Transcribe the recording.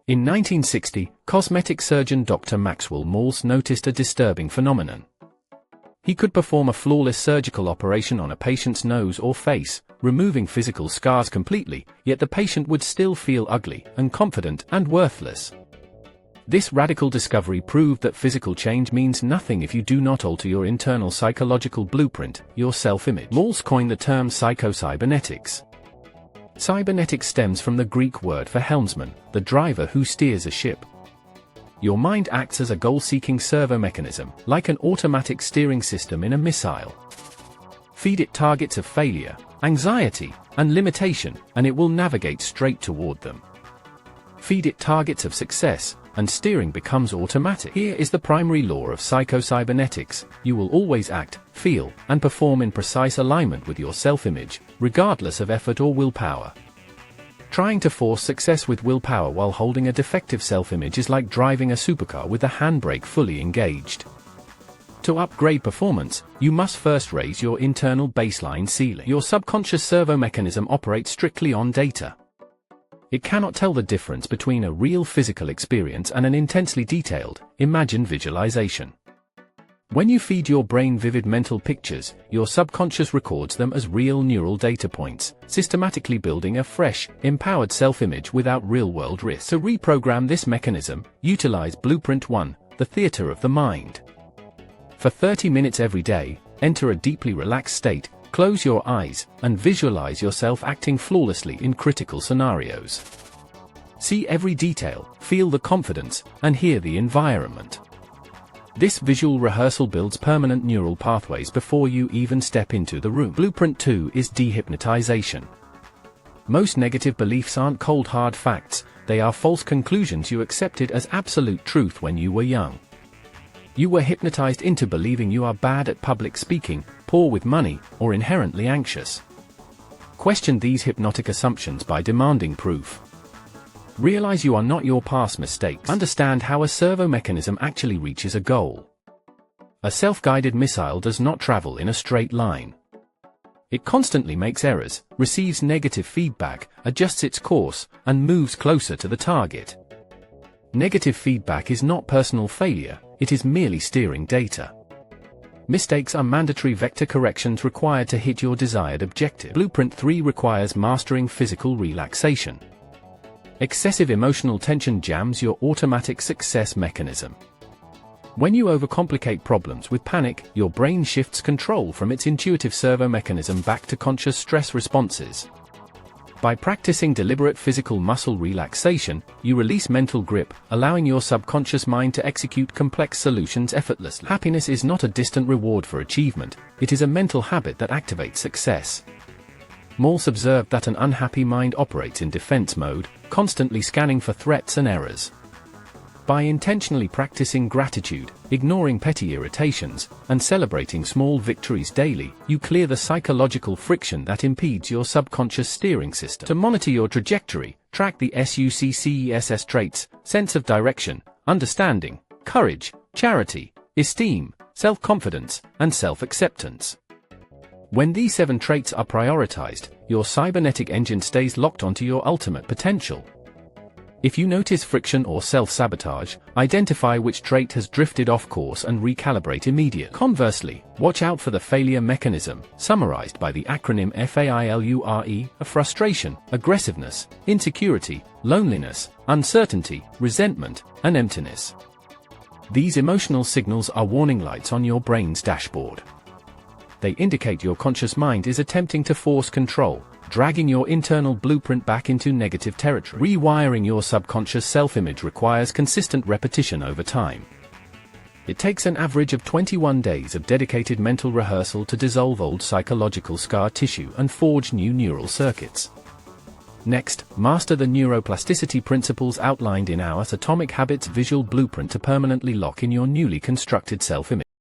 In 1960, cosmetic surgeon Dr. Maxwell Maltz noticed a disturbing phenomenon. He could perform a flawless surgical operation on a patient's nose or face, removing physical scars completely, yet the patient would still feel ugly, unconfident, and worthless. This radical discovery proved that physical change means nothing if you do not alter your internal psychological blueprint, your self-image. Maltz coined the term Psycho-Cybernetics. Cybernetics stems from the Greek word for helmsman, the driver who steers a ship. Your mind acts as a goal-seeking servo mechanism, like an automatic steering system in a missile. Feed it targets of failure, anxiety, and limitation, and it will navigate straight toward them. Feed it targets of success, and steering becomes automatic. Here is the primary law of Psycho-Cybernetics: you will always act, feel, and perform in precise alignment with your self-image, regardless of effort or willpower. Trying to force success with willpower while holding a defective self-image is like driving a supercar with the handbrake fully engaged. To upgrade performance, you must first raise your internal baseline ceiling. Your subconscious servo mechanism operates strictly on data. It cannot tell the difference between a real physical experience and an intensely detailed, imagined visualization. When you feed your brain vivid mental pictures, your subconscious records them as real neural data points, systematically building a fresh, empowered self-image without real-world risk. To reprogram this mechanism, utilize Blueprint 1, the theater of the mind. For 30 minutes every day, enter a deeply relaxed state, close your eyes, and visualize yourself acting flawlessly in critical scenarios. See every detail, feel the confidence, and hear the environment. This visual rehearsal builds permanent neural pathways before you even step into the room. Blueprint 2 is dehypnotization. Most negative beliefs aren't cold hard facts, they are false conclusions you accepted as absolute truth when you were young. You were hypnotized into believing you are bad at public speaking, poor with money, or inherently anxious. Question these hypnotic assumptions by demanding proof. Realize you are not your past mistakes. Understand how a servo mechanism actually reaches a goal. A self-guided missile does not travel in a straight line. It constantly makes errors, receives negative feedback, adjusts its course, and moves closer to the target. Negative feedback is not personal failure, it is merely steering data. Mistakes are mandatory vector corrections required to hit your desired objective. Blueprint 3 requires mastering physical relaxation. Excessive emotional tension jams your automatic success mechanism. When you overcomplicate problems with panic, your brain shifts control from its intuitive servo mechanism back to conscious stress responses. By practicing deliberate physical muscle relaxation, you release mental grip, allowing your subconscious mind to execute complex solutions effortlessly. Happiness is not a distant reward for achievement, it is a mental habit that activates success. Maltz observed that an unhappy mind operates in defense mode, constantly scanning for threats and errors. By intentionally practicing gratitude, ignoring petty irritations, and celebrating small victories daily, you clear the psychological friction that impedes your subconscious steering system. To monitor your trajectory, track the SUCCESS traits: sense of direction, understanding, courage, charity, esteem, self-confidence, and self-acceptance. When these 7 traits are prioritized, your cybernetic engine stays locked onto your ultimate potential. If you notice friction or self-sabotage, identify which trait has drifted off course and recalibrate immediately. Conversely, watch out for the failure mechanism, summarized by the acronym FAILURE, of frustration, aggressiveness, insecurity, loneliness, uncertainty, resentment, and emptiness. These emotional signals are warning lights on your brain's dashboard. They indicate your conscious mind is attempting to force control, dragging your internal blueprint back into negative territory. Rewiring your subconscious self-image requires consistent repetition over time. It takes an average of 21 days of dedicated mental rehearsal to dissolve old psychological scar tissue and forge new neural circuits. Next, master the neuroplasticity principles outlined in our Atomic Habits visual blueprint to permanently lock in your newly constructed self-image.